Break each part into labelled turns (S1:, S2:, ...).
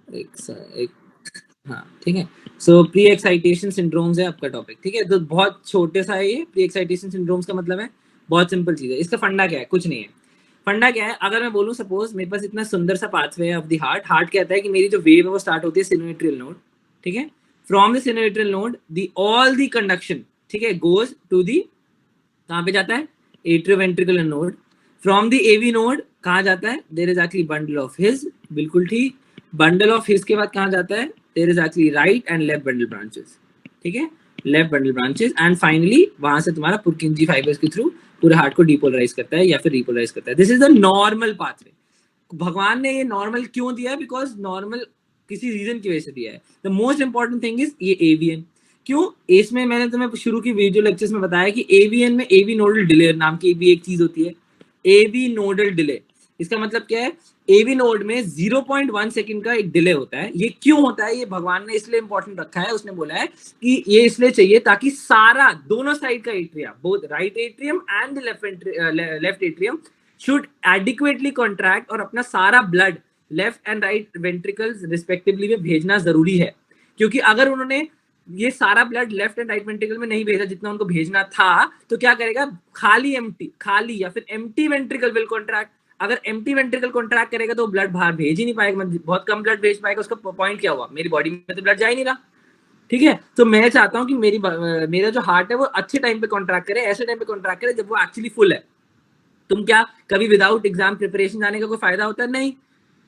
S1: एक हाँ ठीक है। सो प्री एक्साइटेशन सिंड्रोम्स है आपका टॉपिक, ठीक है। तो बहुत छोटे सा है ये प्री एक्साइटेशन सिंड्रोम्स का मतलब है बहुत सिंपल चीज है। इसका फंडा क्या है? कुछ नहीं है। फंडा क्या है? अगर मैं बोलूं सपोज मेरे पास इतना सुंदर सा पाथवे है ऑफ द हार्ट। हार्ट कहता है कि मेरी जो वेव है वो स्टार्ट होती है सिनोएट्रियल नोड, ठीक है। From the sinoatrial node the all the conduction, ठीक है, गोज टू दी, कहाँ पे जाता है? Atrioventricular node. From the AV node कहाँ जाता है? There is actually bundle of His, बिल्कुल ठीक। बंडल ऑफ हिज के बाद कहाँ जाता है? There is actually right and left bundle branches, ठीक है, left bundle branches. And finally वहां से तुम्हारा पुरकिंजी फाइबर्स के थ्रू पूरे हार्ट को डिपोलराइज करता है या फिर रिपोलराइज करता है। This is the normal pathway. भगवान ने ये नॉर्मल क्यों दिया है? बिकॉज नॉर्मल किसी रीजन की वजह से दिया है। The most important thing is ये एवीएन। क्यों? इसमें मैंने तुम्हें शुरू की वीडियो लेक्चर्स में बताया कि एवीएन में एवी नोडल डिले नाम की भी एक चीज होती है, एवी नोडल डिले। इसका मतलब क्या है? एवी नोड में 0.1 सेकंड का एक डिले होता है। ये क्यों होता है? ये भगवान ने इसलिए इंपॉर्टेंट रखा है, उसने बोला है कि ये इसलिए चाहिए ताकि सारा दोनों साइड का atria, both right atrium and left atrium should adequately contract और अपना सारा blood left and right ventricles respectively में भेजना जरूरी है। क्योंकि अगर उन्होंने ये सारा blood left and right ventricle में नहीं भेजा जितना उनको भेजना था, तो क्या करेगा? खाली या फिर एम्प्टी वेंट्रिकल विल कॉन्ट्रैक्ट। अगर एम्प्टी वेंट्रिकल कॉन्ट्रैक्ट करेगा तो ब्लड बाहर भेज ही नहीं पाएगा, बहुत कम ब्लड भेज पाएगा। उसका पॉइंट क्या हुआ? मेरी बॉडी में तो ब्लड जा ही नहीं रहा, ठीक है। तो मैं चाहता हूँ कि मेरा जो हार्ट है वो अच्छे टाइम पे कॉन्ट्रैक्ट करे, ऐसे टाइम पे कॉन्ट्रैक्ट करे जब वो एक्चुअली फुल है। तुम क्या कभी विदाउट एग्जाम प्रिपरेशन जाने का कोई फायदा होता है? नहीं।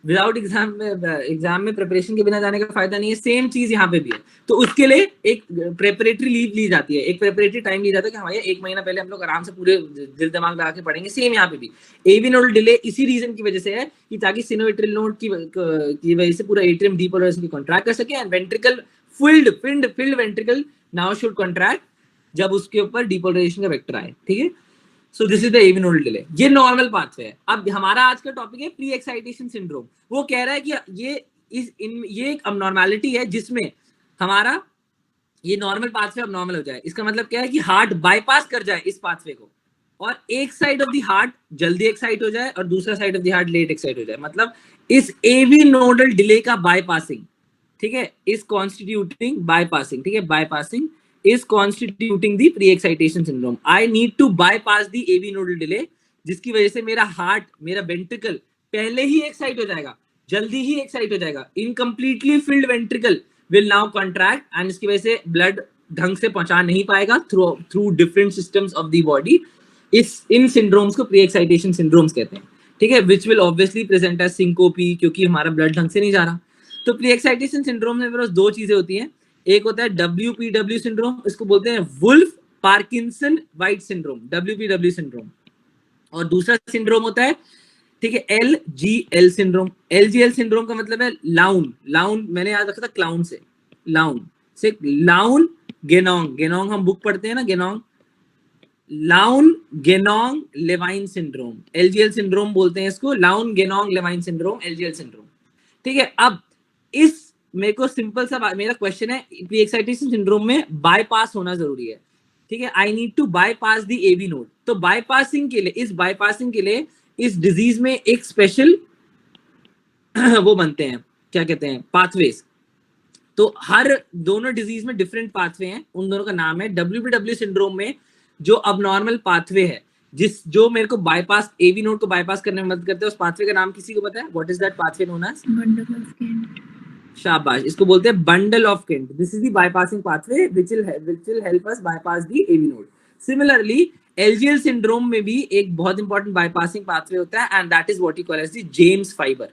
S1: विदाउट एग्जाम में प्रिपरेशन के बिना जाने का फायदा नहीं है। सेम चीज यहाँ पे भी है। तो उसके लिए एक प्रेपरेटरी लीव ली जाती है, एक प्रेपरेटरी टाइम ली जाता है कि हमारे 1 महीना पहले हम लोग आराम से पूरे दिल दिमाग लगा के पढ़ेंगे। सेम यहाँ पे भी एवी नोड डिले इसी रीजन की वजह से है कि ताकि सिनोएट्रियल नोड की वजह से पूरा एट्रियम डीपोलराइजेशन की कॉन्ट्रैक्ट कर सके and ventricle filled ventricle now should contract जब उसके ऊपर डीपोलराइजेशन का वेक्टर आए, ठीक है। So this is the AV nodal delay. ये नॉर्मल पाथवे है। अब हमारा आज का टॉपिक है प्री एक्साइटेशन सिंड्रोम। वो कह रहा है कि ये एक अबनॉर्मैलिटी है जिसमें हमारा ये नॉर्मल पाथवे अब नॉर्मल हो जाए। इसका मतलब क्या है कि हार्ट बाईपास कर जाए इस पाथवे को और एक साइड ऑफ द हार्ट जल्दी एक्साइट हो जाए और दूसरा side of the heart late excite हो जाए। मतलब इस एवी नोडल डिले का बाईपासिंग, ठीक है, इज कॉन्स्टिट्यूटिंग बाईपासिंग, ठीक है, bypassing is constituting the pre-excitation syndrome. I need to bypass the AV nodal delay, जिसकी वजह से मेरा हार्ट, मेरा वेंट्रिकल पहले ही एक्साइट हो जाएगा, जल्दी ही एक्साइट हो जाएगा। Incompletely filled ventricle will now contract and इसकी वजह से ब्लड ढंग से पहुंचा नहीं पाएगा through different systems of the body. इन सिंड्रोम्स को प्री एक्साइटेशन सिंड्रोम्स कहते हैं, ठीक है, which will obviously present as syncope, क्योंकि हमारा ब्लड ढंग से नहीं जा रहा। तो प्री एक्साइटेशन सिंड्रोम में मेरे पास दो चीजें होती हैं। एक होता है WPW सिंड्रोम, इसको बोलते हैं Wolff Parkinson White syndrome, WPW syndrome. और दूसरा सिंड्रोम होता है, ठीक है, LGL सिंड्रोम। LGL सिंड्रोम का मतलब है लाउन मैंने याद रखा था क्लाउन से, लाउन गेनोंग हम बुक पढ़ते हैं ना, लाउन गेनोंग लेवाइन सिंड्रोम, LGL सिंड्रोम बोलते हैं इसको, लाउन गेनोंग लेवाइन सिंड्रोम, LGL सिंड्रोम, ठीक है। अब इस मेरे को सिंपल सा मेरा क्वेश्चन है, प्री एक्साइटेशन सिंड्रोम में बाईपास होना जरूरी है, ठीक है। I need to bypass the AV node. तो बाईपासिंग के लिए, इस बाईपासिंग के लिए इस डिजीज में एक स्पेशल वो बनते हैं, क्या कहते हैं, पाथवेज। तो हर दोनों डिजीज में डिफरेंट पाथवे हैं, उन दोनों का नाम है। WPW सिंड्रोम में जो अबनॉर्मल पाथवे है, जो मेरे को बाईपास, एवी नोड को बाईपास करने में मदद करते हैं, उस पाथवे का नाम किसी को पता है? What is that pathway known as? Bundle of Kent. शाबाश, इसको बोलते हैं bundle of Kent. This is the bypassing pathway which will help us bypass the AV node. Similarly, LGL syndrome में भी एक बहुत इंपॉर्टेंट बाईपासिंग पाथवे होता है and that is what you call as the James fibre.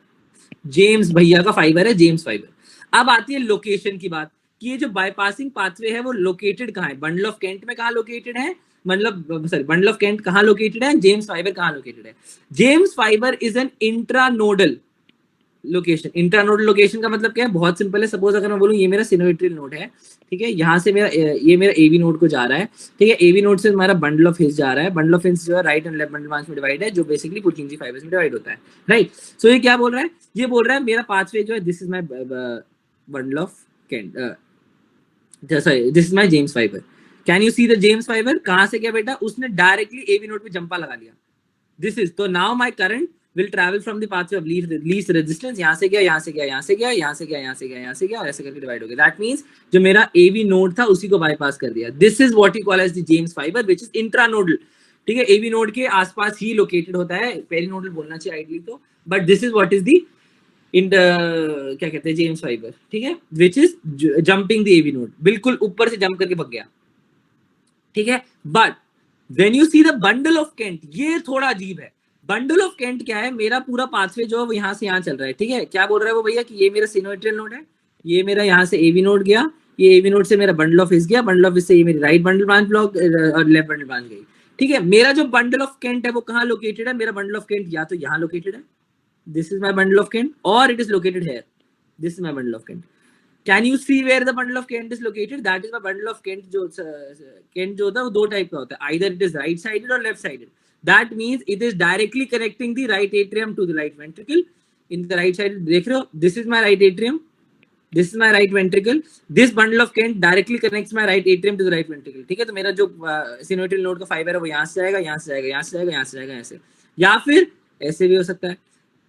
S1: James भैया का fibre है James fibre. अब आती है लोकेशन की बात कि ये जो बाईपासिंग पाथवे है वो लोकेटेड कहाँ है? बंडल ऑफ केंट में कहाँ लोकेटेड है? मतलब सॉरी, बंडल ऑफ केंट कहाँ लोकेटेड है? जेम्स फाइबर कहाँ लोकेटेड है? James fibre is an intranodal location. Intranodal location का मतलब क्या है? बहुत सिंपल है। सपोज अगर मैं बोलूं ये मेरा सिनोएट्रियल नोड है, ठीक है, यहाँ से ये मेरा एवी नोड को जा रहा है, ठीक है, एवी नोड से हमारा बंडल ऑफ हिज जा रहा है, बंडल ऑफ हिज जो है right and left bundle branch में डिवाइड है, जो बेसिकली पुरकिंजी फाइबर्स में डिवाइड होता है, राइट। सो ये क्या बोल रहा है? ये बोल रहा है मेरा पाथवे जो है, this is my bundle of Kent, sorry, this is my James fibre. Can you see the James fibre? कहाँ से क्या बेटा? उसने डायरेक्टली एवी नोड पे जंपा लगा लिया। दिस इज, तो now my current will travel from the pathway of least resistance. यहाँ से गया, यहाँ से गया, यहाँ से गया, यहाँ से गया, यहाँ से गया, यहाँ से गया, और ऐसे करके डिवाइड हो गया. That means जो मेरा AV नोड था उसी को बाईपास कर दिया. This is what you call as the James fiber, which is intranodal. ठीक है, AV नोड के आसपास ही लोकेटेड होता है. पेरिनोडल बोलना चाहिए आइडियली तो, but this is what is the क्या कहते हैं, जेम्स फाइबर. ठीक है, which is jumping the AV node, बिल्कुल ऊपर से जंप करके भग गया. ठीक है, but when you see the bundle of Kent, ये थोड़ा अजीब है. बंडल ऑफ केंट क्या है? मेरा पूरा पाथवे जो है वो यहाँ से यहाँ चल रहा है. ठीक है, क्या बोल रहा है वो भैया कि ये मेरा सिनोएट्रियल नोड है, ये मेरा यहाँ से एवी नोड गया, ये एवी नोड से मेरा बंडल ऑफ हिस गया, बंडल ऑफ हिस से ये मेरी राइट बंडल ब्रांच ब्लॉक और लेफ्ट बंडल ब्रांच गई. ठीक है, मेरा जो बंडल ऑफ केंट है वो कहाँ लोकेटेड है? मेरा बंडल ऑफ केंट या तो यहाँ लोकेटेड है, this is my bundle of Kent, और it is located here, this is my bundle of Kent. Can you see where the bundle of Kent is located? That is my bundle of Kent. जो Kent जो होता है वो दो type का होता है, either it is right sided और left sided. That means it is directly connecting the right atrium to the right ventricle. In the right side, देख रहे हो, this is my right atrium, this is my right ventricle. This bundle of Kent directly connects my right atrium to the right ventricle. ठीक है, तो मेरा जो sinoatrial node का fibre है वो यहाँ से जाएगा, यहाँ से जाएगा, यहाँ से जाएगा, यहाँ से जाएगा, ऐसे, या फिर ऐसे भी हो सकता है.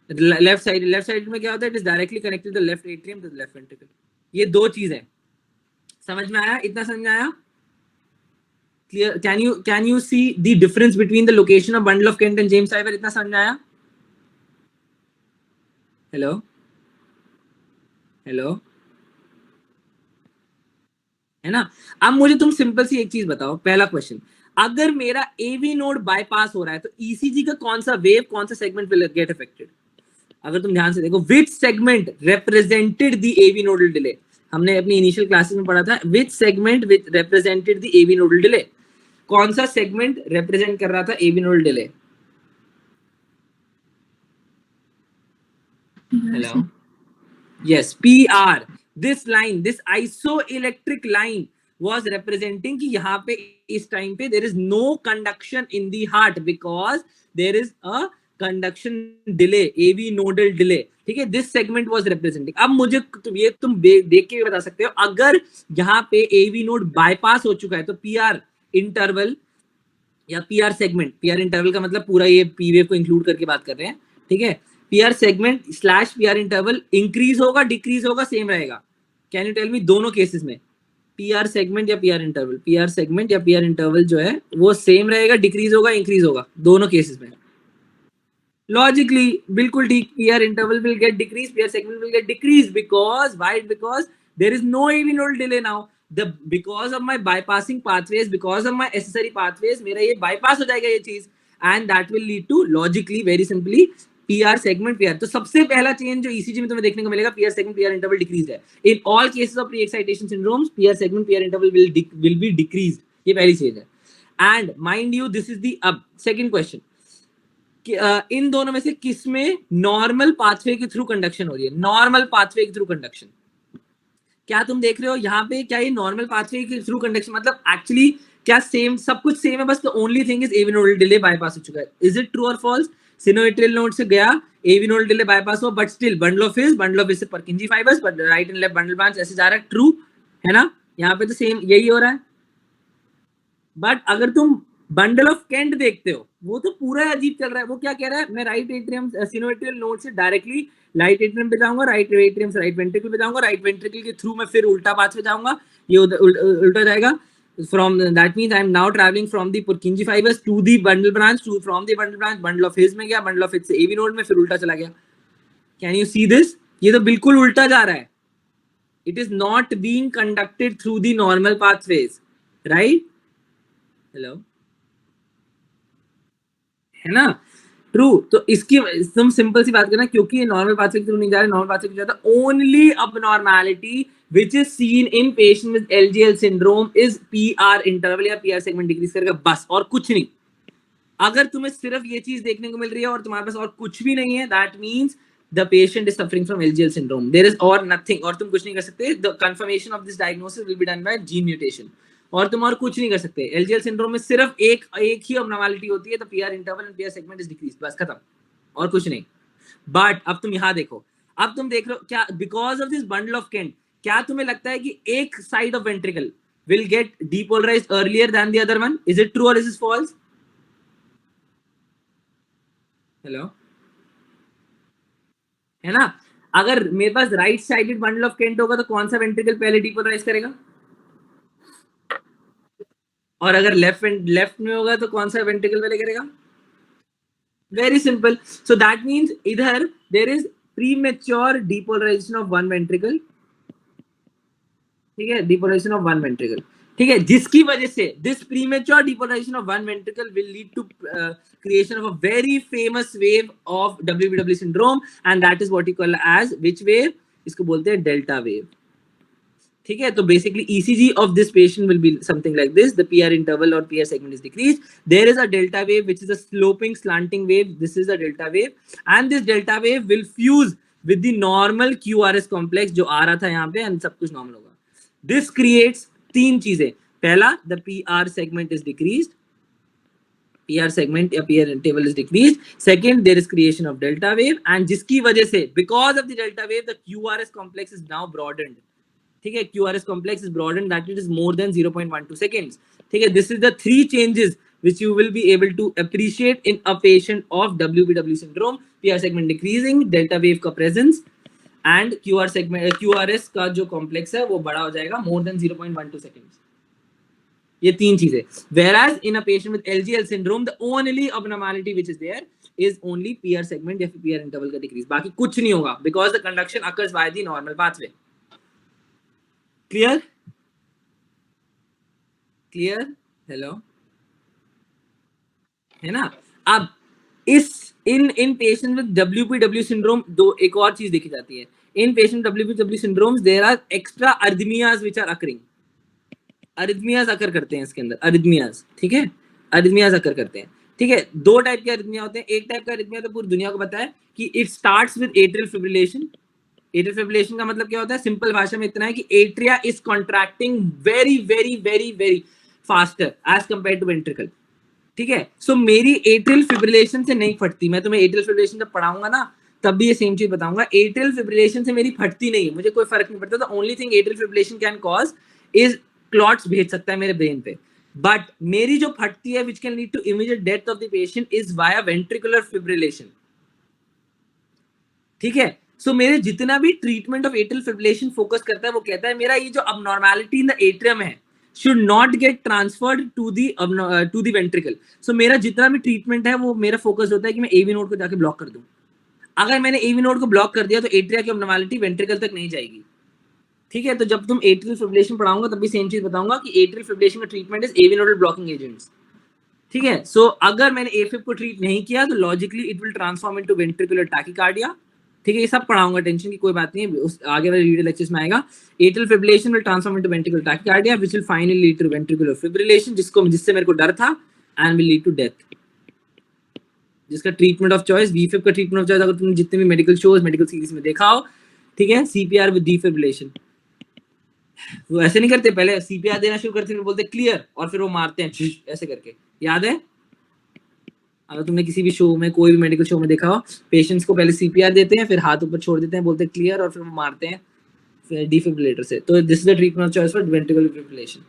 S1: लेफ्ट साइड में क्या होता है? It is directly connected the left atrium to the left ventricle. ये दो चीज है. समझ में आया? इतना समझ में आया? Clear? Can you see the difference between the location of bundle of Kent and James fiber? इतना समझ में आया? हेलो हेलो, है ना? अब मुझे तुम सिंपल सी एक चीज बताओ. पहला क्वेश्चन, अगर मेरा एवी नोड बाईपास हो रहा है तो ईसीजी का कौन सा वेव, कौन सा सेगमेंट विल गेट अफेक्टेड? अगर तुम ध्यान से देखो, which segment represented the AV nodal delay? हमने अपनी इनिशियल क्लासेस में पढ़ा था, which segment which represented the AV nodal delay. कौन सा सेगमेंट रिप्रेजेंट कर रहा था AV nodal delay? Hello, yes, PR. This line, this isoelectric line was representing कि यहाँ पे इस टाइम पे there is no conduction in the heart because there is a conduction delay, AV nodal delay. ठीक है, this segment was representing. अब मुझे ये तुम देख के बता सकते हो, अगर यहाँ पे AV नोड बाईपास हो चुका है तो PR इंटरवल या PR सेगमेंट, PR इंटरवल का मतलब पूरा ये P वेव को इंक्लूड करके बात कर रहे हैं. ठीक है, PR segment slash PR interval increase होगा, डिक्रीज होगा, सेम रहेगा? कैन यू टेल मी दोनों केसेस में PR सेगमेंट या PR इंटरवल, PR सेगमेंट या PR इंटरवल जो है वो सेम रहेगा, डिक्रीज होगा, इंक्रीज होगा दोनों केसेस में? लॉजिकली बिल्कुल ठीक, PR interval will get decrease, PR segment will get decrease. Because why? Because there is no AV node delay now. because of my bypassing pathways, because of my accessory pathways, मेरा ये bypass हो जाएगा ये चीज, and that will lead to logically very simply PR segment PR. तो सबसे पहला change जो ECG में तुम्हें देखने को मिलेगा, PR segment PR interval decreased है. In all cases of pre-excitation syndromes, PR segment PR interval will be decreased. ये पहली चीज है. And mind you, this is the second question. इन दोनों में से किसमें नॉर्मल पाथवे के थ्रू कंडक्शन हो रही है? नॉर्मल पाथवे के थ्रू कंडक्शन. क्या तुम देख रहे हो यहाँ पे? क्या ये नॉर्मल पाथवे के थ्रू कंडक्शन मतलब एक्चुअली क्या सेम, सब कुछ सेम है, बस the only thing is AV nodal delay bypass हो चुका है. इज इट ट्रू और फॉल्स? सिनोएट्रियल नोड से गया, एवी नोडल डिले बाईपास हो, बट स्टिल बंडल ऑफ हिस से परकिंजी fibres, but right and left bundle branch ऐसे जा रहा है. ट्रू है ना? यहाँ पे तो सेम यही हो रहा है. बट अगर तुम बंडल ऑफ केंट देखते हो, वो तो पूरा अजीब चल रहा है. वो क्या कह रहा है? मैं राइट एट्रियम सिनोएट्रियल नोड से डायरेक्टली राइट एट्रियम पे जाऊंगा, राइट एट्रियम से राइट वेंट्रिकल पे जाऊंगा, राइट वेंट्रिकल के थ्रू मैं फिर उल्टा पाथ पे जाऊंगा, ये उल्टा जाएगा. From that means I am now travelling from the Purkinje fibres to the bundle branch, to from the bundle branch bundle of His में गया, बंडल ऑफ हिज से एवी नोड में, फिर उल्टा चला गया. Can you see this? ये तो बिल्कुल उल्टा जा रहा है. It is not being conducted through the normal pathways, right? Hello, है ना? ट्रू. तो इसकी तुम सिंपल सी बात करना, क्योंकि नॉर्मल पाथवे के थ्रू नहीं जा रहे, नॉर्मल पाथवे के जाता, only abnormality which is seen in patient with LGL syndrome is PR interval या PR segment डिक्रीज करेगा, बस, और कुछ नहीं. अगर तुम्हें सिर्फ ये चीज देखने को मिल रही है और तुम्हारे पास और कुछ भी नहीं है, that means the patient is suffering from LGL syndrome. There is or nothing, और तुम कुछ नहीं कर सकते. The confirmation of this diagnosis will be done by gene mutation. और तुम और कुछ नहीं कर सकते. एलजीएल सिंड्रोम में सिर्फ एक ही अबनॉर्मलिटी होती है, तो PR interval and PR segment is decrease, बस खत्म, और कुछ नहीं. बट अब तुम यहाँ देखो, अब तुम देख रहे हो क्या, because of this bundle of Kent, क्या तुम्हें लगता है कि एक side of ventricle will get depolarised earlier than the other one? Is it true और इज इट फॉल्स? हेलो, है ना। अगर मेरे पास right sided bundle of Kent होगा तो कौन सा वेंट्रिकल पहले डीपोलराइज करेगा, और अगर लेफ्ट में होगा तो कौन सा वेंट्रिकल पहले करेगा। Very simple. So that means इधर there is premature depolarisation of one ventricle, ठीक है, डीपोलराइजेशन ऑफ वन वेंट्रिकल, ठीक है, जिसकी वजह से this premature depolarisation of one ventricle will lead to creation of a very famous wave of WBW syndrome and that is what you call as which wave, इसको बोलते हैं delta wave, ठीक है। तो basically ECG of this patient will be something like this, the PR interval or PR segment is decreased, there is a delta wave which is a sloping slanting wave, this is a delta wave and this delta wave will fuse with the normal QRS complex जो आ रहा था यहाँ पे and सब कुछ normal होगा। This creates तीन चीजें, पहला the PR segment is decreased, PR segment या PR interval is decreased, second there is creation of delta wave and जिसकी वजह से because of the delta wave the QRS complex is now broadened, ठीक है, QRS complex is broadened that it is more than 0.12 seconds, ठीक है। This is the three changes which you will be able to appreciate in a patient of WBW syndrome, PR segment decreasing, delta wave का presence and QRS का जो complex है वो बड़ा हो जाएगा more than 0.12 seconds, ये तीन चीजें। Whereas in a patient with LGL syndrome the only abnormality which is there is only PR segment या PR interval का decrease, बाकी कुछ नहीं होगा because the conduction occurs via the normal pathway। Clear clear, hello, है ना। अब इस in patient with WPW syndrome दो एक और चीज देखी जाती है, in patient WPW syndromes there are extra arrhythmias which are occurring, arrhythmias occur करते हैं इसके अंदर, अरिथमियाज, ठीक है, अरिथमियाज अकर करते हैं, ठीक है। दो टाइप के अरिथमिया होते हैं, एक टाइप का अरिथमिया तो पूरी दुनिया को पता है कि it starts with atrial fibrillation, atrial fibrillation का मतलब क्या होता है, सिंपल भाषा में इतना है कि atria is contracting very very very very faster as compare to ventricle, ठीक है। सो मेरी एट्रियल फिब्रिलेशन से नहीं फटती, मैं तुम्हें एट्रियल फिब्रिलेशन जब पढ़ाऊंगा ना तब भी ये सेम चीज बताऊंगा, एट्रियल फिब्रिलेशन से मेरी फटती नहीं, मुझे कोई फर्क नहीं पड़ता। The only thing atrial fibrillation can cause is clots भेज सकता है मेरे ब्रेन पे, बट मेरी जो फटती है which can lead to immediate death of the patient is via ventricular fibrillation, ठीक है। सो मेरे जितना भी treatment of atrial fibrillation focus करता है वो कहता है मेरा ये जो अबनॉर्मैलिटी इन द एट्रियम है should not get transferred to the ventricle, so मेरा जितना भी ट्रीटमेंट है वो मेरा फोकस होता है कि मैं AV नोड को जाके ब्लॉक कर दूं। अगर मैंने AV नोड को ब्लॉक कर दिया तो एट्रिया की अबनॉर्मैलिटी वेंट्रिकल तक नहीं जाएगी, ठीक है। तो जब तुम एट्रियल फिब्रिलेशन पढ़ाऊंगा तब भी सेम चीज बताऊंगा कि एट्रियल फिब्रिलेशन का treatment is AV nodal blocking agents, ठीक है। सो अगर मैंने AFib को ट्रीट नहीं किया तो logically it will transform into ventricular tachycardia, ठीक है। ये सब पढ़ाऊंगा, टेंशन की कोई बात नहीं है, उस आगे वाले वीडियो लेक्चर्स में आएगा। Atrial fibrillation will transform into ventricular tachycardia which will finally lead to ventricular fibrillation, जिससे मेरे को डर था and will lead to death, जिसका ट्रीटमेंट ऑफ चॉइस VFib का ट्रीटमेंट ऑफ चॉइस अगर तुमने जितने भी मेडिकल शोज मेडिकल सीरीज में देखा हो, ठीक है, CPR विद डिफिब्रिलेशन। वो ऐसे नहीं करते, पहले CPR देना शुरू करते हैं बोलते क्लियर और फिर वो मारते हैं ऐसे करके, याद है। अगर तुमने किसी भी शो में कोई भी मेडिकल शो में देखा हो, पेशेंट्स को पहले CPR देते हैं फिर हाथ ऊपर छोड़ देते हैं, बोलते हैं क्लियर और फिर वो मारते हैं डिफिब्रिलेटर से। तो this is the treatment of choice for ventricular fibrillation.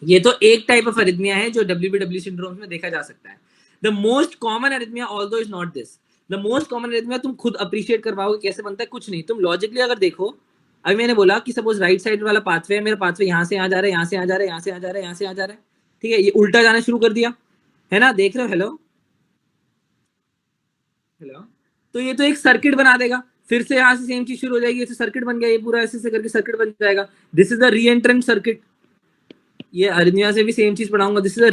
S1: ये तो एक टाइप ऑफ अरिथमिया है जो WPW सिंड्रोम में देखा जा सकता है। The most common arrhythmia although is not this, the most common arrhythmia तुम खुद अप्रिशिएट कर पाओगे कैसे बनता है, कुछ नहीं, तुम लॉजिकली अगर देखो, अभी मैंने बोला कि सपोज राइट साइड वाला पाथवे है, मेरा पाथवे यहाँ से यहाँ जा रहा है, यहाँ से यहाँ जा रहा है, यहाँ से यहाँ जा रहा है, यहाँ से यहाँ जा रहा है, ठीक है, ये उल्टा जाना शुरू कर दिया है ना, देख रहे हो, हेलो हेलो। तो ये तो एक सर्किट बना देगा, फिर से यहाँ से सेम चीज शुरू हो जाएगी, ऐसे सर्किट बन गया, ये पूरा ऐसे करके सर्किट बन जाएगा। दिस इज द री एंट्रेंट सर्किट, ये अरिथमिया से भी सेम चीज पढ़ाऊंगा, दिस इज द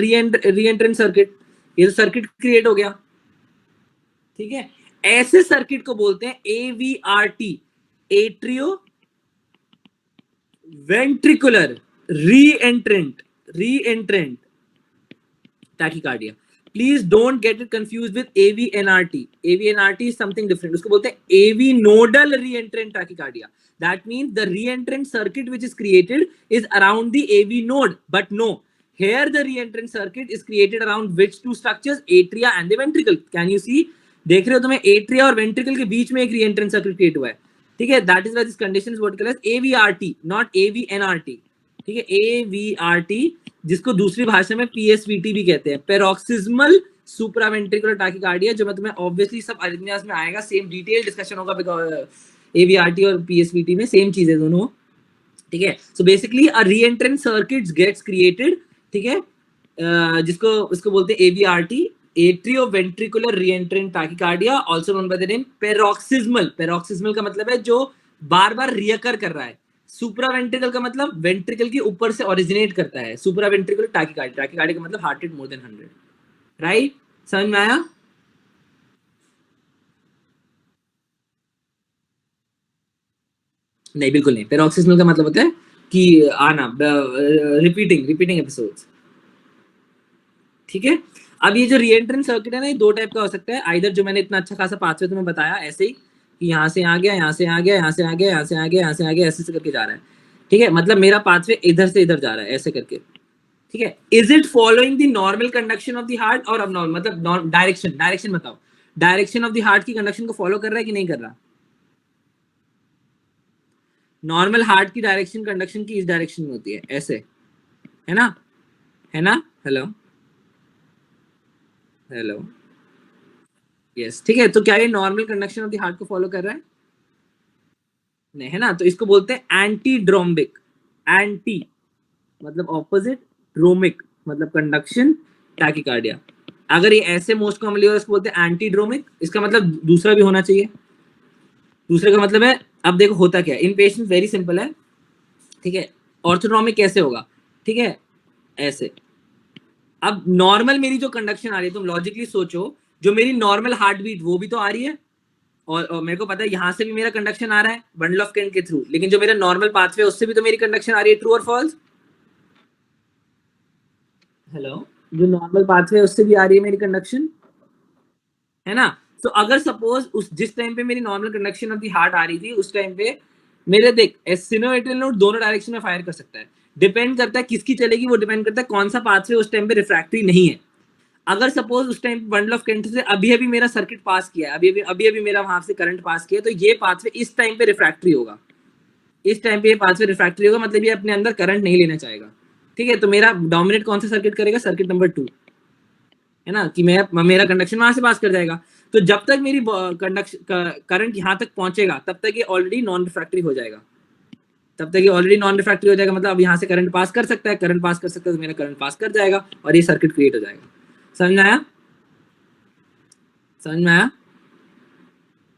S1: री एंट्रेंट सर्किट, ये तो सर्किट क्रिएट हो गया, ठीक है। ऐसे सर्किट को बोलते हैं AVRT, atrio ventricular re-entrant tachycardia. Please don't get it confused with AVNRT. AVNRT is something different. उसको बोलते हैं AV nodal re-entrant tachycardia. That means the re-entrant circuit which is created is around the AV node. But no, here the re-entrant circuit is created around which two structures? Atria and the ventricle. Can you see? देख रहे हो तुम्हें atria और ventricle के बीच में एक re-entrant circuit create हुआ है, ठीक है। That is why this condition is what called as AVRT, not AVNRT, ठीक है। AVRT जिसको दूसरी भाषा में PSVT भी कहते हैं, पैरोक्सिस्मल सुप्रावेंट्रिकुलर टैकिकार्डिया, जो मैं तुम्हें ऑब्वियसली सब अरिथमियाज में आएगा, सेम डिटेल डिस्कशन होगा एवीआरटी और पीएसवीटी में, सेम चीजें दोनों, ठीक है। So basically a reentrant circuit gets created, ठीक है, जिसको उसको बोलते हैं AVRT, atrioventricular reentrant tachycardia, also known by the name paroxysmal. Paroxysmal का मतलब है जो बार बार रियकर कर रहा है। सुप्रावेंट्रिकल का मतलब वेंट्रिकल के ऊपर से ओरिजिनेट करता है। सुप्रावेंट्रिकुलर टैकिकार्डिया, टैकिकार्डिया का मतलब heart rate more than 100, right? समझ में आया? नहीं, बिल्कुल नहीं। पैरोक्सिस्मल का मतलब होता है कि आना, रिपीटिंग एपिसोड्स, ठीक है। अब ये जो रीएंट्रेंट सर्किट है ना, ये दो टाइप का हो सकता है। आइदर जो मैंने इतना अच्छा खासा पाथवे तुम्हें बताया ऐसे ही कि यहाँ से आ गया, यहाँ से आ गया, यहाँ से आ गया, यहाँ से आ गया, यहाँ से आ गया, ऐसे करके जा रहा है, ठीक है। मतलब मेरा पाथवे इधर से इधर जा रहा है ऐसे करके, ठीक है। Is it following the normal conduction of the heart और अबनॉर्मल, मतलब डायरेक्शन बताओ, डायरेक्शन ऑफ द हार्ट की कंडक्शन को फॉलो कर रहा है कि नहीं कर रहा? नॉर्मल हार्ट की डायरेक्शन कंडक्शन की इस डायरेक्शन में होती है, ऐसे, है ना? है ना? हेलो हेलो, यस, ठीक है। तो क्या ये normal conduction of the heart को फॉलो कर रहा है? नहीं, है ना? तो इसको बोलते हैं एंटी ड्रोम्बिक। एंटी मतलब ऑपोजिट, ड्रोमिक मतलब कंडक्शन टैकिकार्डिया। अगर ये ऐसे मोस्ट कॉमनली हो, इसको बोलते हैं एंटी ड्रोमिक। इसका मतलब दूसरा भी होना चाहिए। दूसरे का मतलब है, अब देखो होता क्या है इन पेशेंट, वेरी सिंपल है, ठीक है। ऑर्थोड्रोमिक कैसे होगा? ठीक है, ऐसे। अब नॉर्मल मेरी जो कंडक्शन आ रही है, तुम लॉजिकली सोचो, जो मेरी नॉर्मल हार्ट बीट वो भी तो आ रही है, और मेरे को पता है यहाँ से भी मेरा कंडक्शन आ रहा है बंडल ऑफ केंट के थ्रू, लेकिन जो मेरा नॉर्मल पाथवे उससे भी तो मेरी कंडक्शन आ रही है। ट्रू और फॉल्स? हेलो, जो नॉर्मल पाथवे है उससे भी आ रही है मेरी कंडक्शन, है ना? तो अगर सपोज उस जिस टाइम पे मेरी normal conduction of the heart आ रही थी, उस टाइम पे मेरे देख सिनोएट्रियल नोड दोनों डायरेक्शन में फायर कर सकता है। डिपेंड करता है किसकी चलेगी, वो डिपेंड करता है कौन सा पाथवे उस टाइम पे रिफ्रैक्टरी नहीं है। अगर सपोज उस टाइम बंडल ऑफ केंट से अभी अभी मेरा सर्किट पास किया है, अभी अभी मेरा वहां से करंट पास किया, तो ये पाथवे इस टाइम पे रिफ्रैक्टरी होगा। इस टाइम पे ये पाथवे रिफ्रैक्टरी होगा, मतलब ये अपने अंदर करंट नहीं लेना चाहेगा, ठीक है। तो मेरा डोमिनेट कौन सा सर्किट करेगा? सर्किट नंबर 2, है ना, कि मेरा कंडक्शन वहां से पास कर जाएगा। तो जब तक मेरी कंडक्शन करंट यहाँ तक पहुंचेगा, तब तक ये ऑलरेडी नॉन रिफ्रैक्टरी हो जाएगा। तब तक ये ऑलरेडी नॉन रिफ्रैक्टरी हो जाएगा, मतलब अब यहाँ से करंट पास कर सकता है, करंट पास कर सकता है, तो मेरा करंट पास कर जाएगा और ये सर्किट क्रिएट हो जाएगा। समझ में आया? समझ में आया?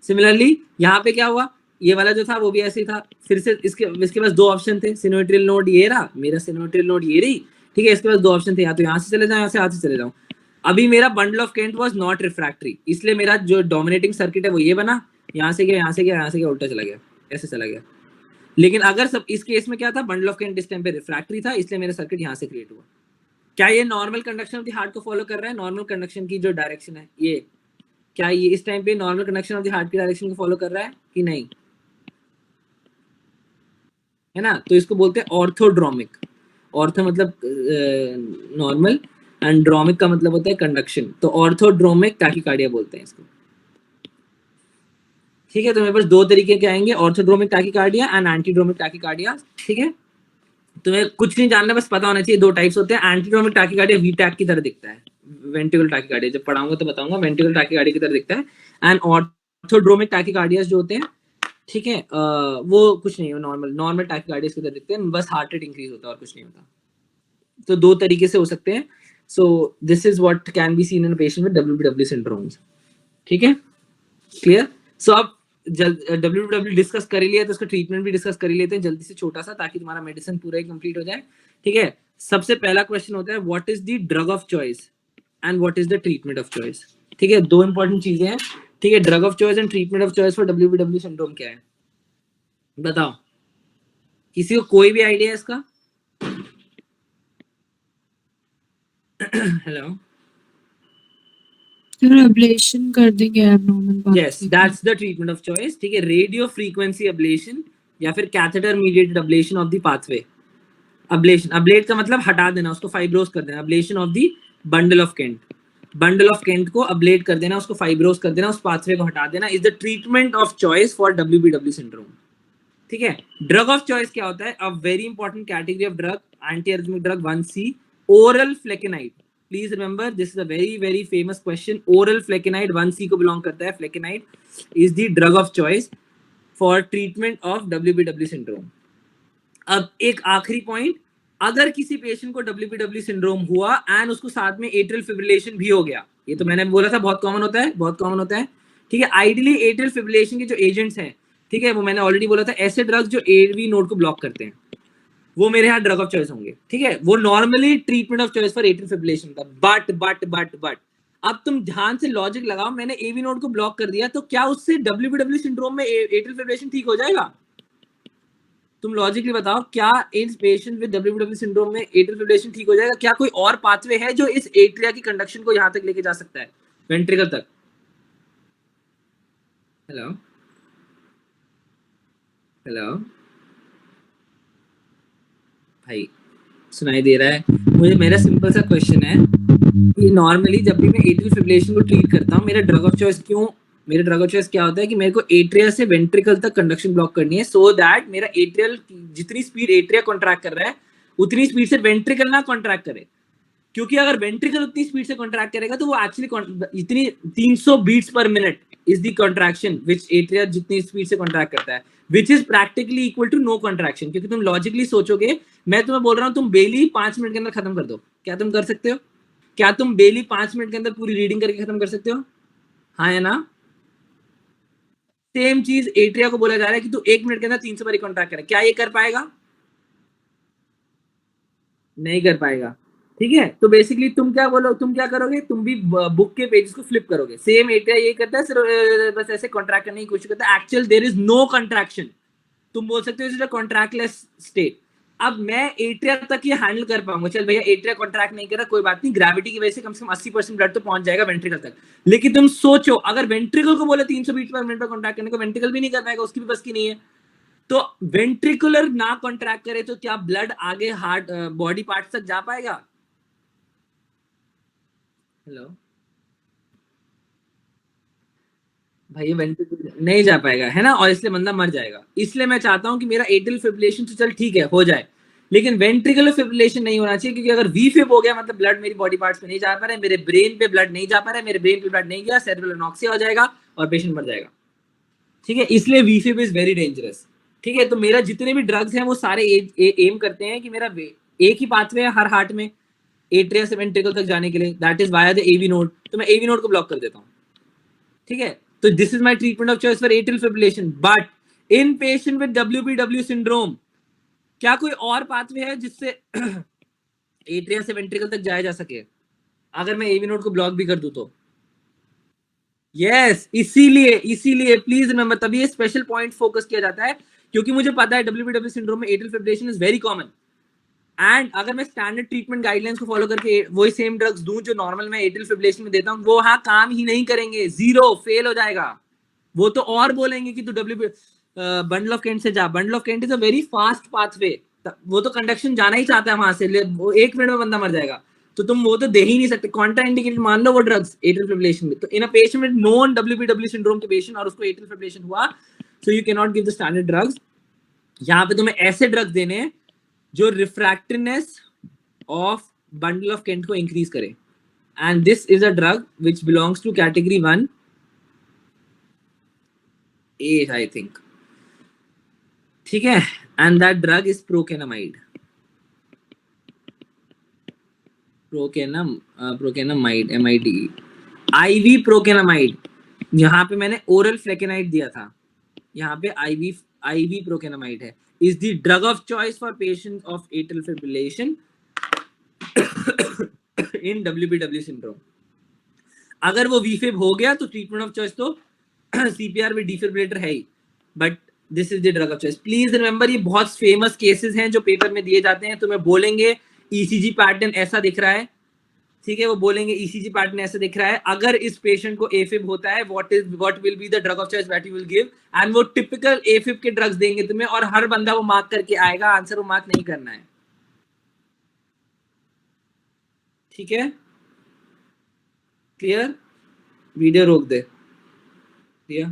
S1: सिमिलरली यहाँ पे क्या हुआ, ये वाला जो था वो भी ऐसे ही था। फिर से इसके पास दो ऑप्शन थे, सिनोट्रियल नोड ये रहा, मेरा सिनोट्रियल नोड ये रही, ठीक है। इसके पास दो ऑप्शन थे, या तो यहाँ से चले जाऊँ, यहाँ से हाथ से चले जाऊँ। अभी मेरा bundle of Kent was not refractory, इसलिए मेरा जो डोमिनेटिंग सर्किट है वो ये बना, यहाँ से गया, यहाँ से गया, यहाँ से गया, उल्टा चला गया, ऐसे चला गया। लेकिन अगर सब इस केस में क्या था, बंडल ऑफ केंट इस टाइम पे रिफ्रैक्टरी था, इसलिए मेरा सर्किट यहाँ से क्रिएट हुआ। क्या ये normal conduction of the heart को फॉलो कर रहा है? नॉर्मल कंडक्शन की जो डायरेक्शन है ये, क्या ये इस टाइम पे normal conduction of the heart की डायरेक्शन को फॉलो कर रहा है कि नहीं? है ना? तो इसको बोलते हैं ऑर्थोड्रोमिक। ऑर्थो मतलब नॉर्मल, एंड ड्रोमिक का मतलब होता है कंडक्शन। तो ऑर्थोड्रोमिक टैकिकार्डिया बोलते हैं इसको, ठीक है। तो मेरे पास दो तरीके के आएंगे, ऑर्थोड्रोमिक टैकिकार्डिया एंड एंटीड्रोमिक टैकिकार्डिया, ठीक है। तुम्हें कुछ नहीं जानना, बस पता होना चाहिए दो टाइप्स होते हैं। एंटीड्रोमिक टैकिकार्डिया वीटैक की तरह दिखता है, वेंट्रिकुलर टैकिकार्डिया जब पढ़ाऊंगा तो बताऊंगा, वेंट्रिकुलर टैकिकार्डिया की तरह दिखता है। एंड ऑर्थोड्रोमिक टैकिकार्डिया जो होते हैं, ठीक है, वो कुछ नहीं है, नॉर्मल टैकिकार्डिया की तरह दिखते हैं, बस हार्ट रेट इंक्रीज होता है और कुछ नहीं होता। तो दो तरीके से हो सकते हैं। सो this is what can be seen in patient with WBW syndromes, ठीक है, क्लियर। सो अब WBW डिस्कस कर ही लिया, तो उसका ट्रीटमेंट भी डिस्कस कर ही लेते हैं जल्दी से, छोटा सा, ताकि तुम्हारा मेडिसिन पूरा ही कंप्लीट हो जाए, ठीक है। सबसे पहला क्वेश्चन होता है, what is the drug of choice and what is the treatment of choice, ठीक है। दो इंपॉर्टेंट चीजें हैं, ठीक है। Drug of choice and treatment of choice for WBW syndrome क्या है, बताओ? किसी को कोई भी आइडिया है इसका? हेलो,
S2: एब्लेशन कर देंगे abnormal
S1: yes, that's the treatment of choice, ठीक है। रेडियो फ्रीक्वेंसी अब्लेशन या फिर catheter mediated ablation of the pathway. Ablation, ablate का मतलब हटा देना, उसको फाइब्रोस कर देना। Ablation of the bundle of Kent, bundle of Kent को अब्लेट कर देना, उसको फाइब्रोस कर देना, उस पाथवे को हटा देना, is the treatment of choice for WBW syndrome, ठीक है। ड्रग ऑफ चॉइस क्या होता है? A very important category of drug, anti arrhythmic drug 1C, oral flecainide. Please remember this is a very very famous question. Oral flecainide 1C को belong करता है. Flecainide is the drug of choice for treatment of WBW syndrome. अब एक आखिरी point, अगर किसी patient को WBW syndrome हुआ एंड उसको साथ में एट्रियल फिब्रिलेशन भी हो गया, ये तो मैंने बोला था बहुत कॉमन होता है, बहुत कॉमन होता है. ठीक है, आइडियली एट्रियल फिब्रिलेशन के जो एजेंट्स हैं, ठीक है, वो मैंने ऑलरेडी बोला था, ऐसे ड्रग्स जो AV नोड को ब्लॉक करते हैं, वो मेरे यहाँ ड्रग ऑफ चॉइस होंगे. ठीक है, वो normally treatment of choice for atrial fibrillation था. बट अब तुम ध्यान से लॉजिक लगाओ, मैंने AV नोड को ब्लॉक कर दिया, तो क्या उससे WBW सिंड्रोम में एट्रियल फिब्रिलेशन ठीक हो जाएगा? तुम लॉजिकली बताओ, क्या इन पेशेंट विद WBW सिंड्रोम में एट्रियल फिब्रिलेशन ठीक हो जाएगा? क्या कोई और पाथवे है जो इस एट्रिया की कंडक्शन को यहां तक लेके जा सकता है, वेंट्रिकल तक? हेलो हेलो भाई, सुनाई दे रहा है मुझे? मेरा सिंपल सा क्वेश्चन है कि नॉर्मली जब भी मैं एट्रियल फिब्रिलेशन को ट्रीट करता हूँ, मेरा ड्रग ऑफ चॉइस मेरा ड्रग ऑफ चॉइस क्या होता है कि मेरे को एट्रिया से वेंट्रिकल तक कंडक्शन ब्लॉक करनी है, सो दैट मेरा एट्रियल, जितनी स्पीड एट्रिया कॉन्ट्रैक्ट कर रहा है उतनी स्पीड से वेंट्रिकल ना कॉन्ट्रैक्ट करे. क्योंकि अगर वेंट्रिकल उतनी स्पीड से कॉन्ट्रैक्ट करेगा तो वो एक्चुअली इतनी 300 beats per minute is the contraction which atria जितनी स्पीड से कॉन्ट्रैक्ट करता है, which is practically equal to no contraction. क्योंकि तुम लॉजिकली सोचोगे, मैं तुम्हें बोल रहा हूँ तुम बेली 5 मिनट के अंदर खत्म कर दो, क्या तुम कर सकते हो? क्या तुम बेली 5 मिनट के अंदर पूरी रीडिंग करके खत्म कर सकते हो? हाँ या ना? सेम चीज एट्रिया को बोला जा रहा है कि तू 1 मिनट के अंदर 300 बार कॉन्ट्रैक्ट करे. क्या ये कर पाएगा? नहीं कर पाएगा. ठीक है, तो बेसिकली तुम क्या बोलो, तुम क्या करोगे, तुम भी बुक के पेजेस को फ्लिप करोगे. सेम एट्रिया ये करता है, सिर्फ बस ऐसे कॉन्ट्रैक्ट करने की कोशिश करता है. Actual there is no contraction. तुम बोल सकते हो इज अ कॉन्ट्रैक्टलेस स्टेट. अब मैं एट्रिया तक ये हैंडल कर पाऊंगा, चल भैया एट्रिया कॉन्ट्रैक्ट नहीं कर रहा, कोई बात नहीं, ग्रेविटी की वजह से कम 80% ब्लड तो पहुंच जाएगा वेंट्रिकल तक. लेकिन तुम सोचो, अगर वेंट्रिकल को बोले 300 बीट पर मिनट पर कॉन्ट्रैक्ट करने को, वेंट्रिकल भी नहीं कर पाएगा, उसकी भी बस की नहीं है. तो वेंट्रिकुलर ना कॉन्ट्रैक्ट करे तो क्या ब्लड आगे हार्ट बॉडी पार्ट तक जा पाएगा? हेलो भाई, वेंट्रिकुलर नहीं जा पाएगा, है ना, और इसलिए बंदा मर जाएगा. इसलिए मैं चाहता हूं कि मेरा एट्रियल फिब्रिलेशन तो चल ठीक है हो जाए, लेकिन वेंट्रिकुलर फिब्रिलेशन नहीं होना चाहिए. क्योंकि अगर वीफिब हो गया मतलब ब्लड मेरी बॉडी पार्ट्स पे नहीं जा पा रहा है, मेरे ब्रेन पे ब्लड नहीं जा पा रहा है, मेरे ब्रेन पे ब्लड नहीं गया, सेरेब्रल एनॉक्सिया हो जाएगा और पेशेंट मर जाएगा. ठीक है, इसलिए वीफिब इज वेरी डेंजरस. ठीक है, तो मेरा जितने भी ड्रग्स हैं वो सारे एम करते हैं कि मेरा एक ही पाथवे है हर हार्ट में एट्रिया से वेंट्रिकल तक जाने के लिए, that is via the AV node. तो मैं AV नोड को ब्लॉक कर देता हूँ. ठीक है, तो this is my treatment of choice for atrial fibrillation. But in patient with WBW syndrome, क्या कोई और पाथवे है जिससे एट्रिया से वेंट्रिकल तक जाया जा सके अगर मैं AV नोड को ब्लॉक भी कर दूं तो? यस, इसीलिए प्लीज रिमेंबर, तभी ये स्पेशल पॉइंट फोकस किया जाता है. क्योंकि मुझे पता है WBW सिंड्रोम में atrial fibrillation is very common. And अगर मैं स्टैंडर्ड ट्रीटमेंट गाइडलाइंस को फॉलो करके वही सेम ड्रग्स दूं जो नॉर्मल मैं एट्रियल फिब्रिलेशन में देता हूं, वो हाँ काम ही नहीं करेंगे, जीरो फेल हो जाएगा. वो तो और बोलेंगे कि तू बंडल ऑफ केंट से जा. Bundle of Kent is a very fast pathway, वो तो कंडक्शन जाना ही चाहता है वहां से, वो 1 मिनट में बंदा मर जाएगा. तो तुम वो तो दे ही नहीं सकते. कॉन्ट्रा इंडिकेटेड मान लो वो ड्रग्स एट्रियल फिब्रिलेशन में. तो in a patient with known WBW syndrome के पेशेंट और उसको एट्रियल फिब्रिलेशन हुआ, so you can not give the standard drugs. यहाँ पे तुम्हें ऐसे ड्रग्स देने हैं जो refractiveness of bundle of Kent को इंक्रीज करे. And this is a drug which belongs to category 1A, I think. ठीक है, and that drug is procainamide. Procainamide MID, IV procainamide. यहाँ पे मैंने ओरल फ्लेकेनाइड दिया था, यहाँ पे IV प्रोकेनामाइड है. Is the drug of choice for patient of atrial fibrillation in WBW syndrome. अगर वो वीफिब हो गया तो ट्रीटमेंट ऑफ चॉइस तो CPR में डिफिब्रिलेटर है ही, but this is the drug of choice. Please remember, ये बहुत फेमस केसेस हैं जो पेपर में दिए जाते हैं. तो मैं बोलेंगे ECG पैटर्न ऐसा दिख रहा है. ठीक है, वो बोलेंगे ECG पैटर्न ऐसा दिख रहा है. अगर इस पेशेंट को AFib होता है, what will be the drug of choice that you will give. And वो टिपिकल AFib के ड्रग्स देंगे तुम्हें, और हर बंदा वो मार्क करके आएगा. आंसर वो मार्क नहीं करना है. ठीक है, क्लियर? वीडियो रोक दे. क्लियर?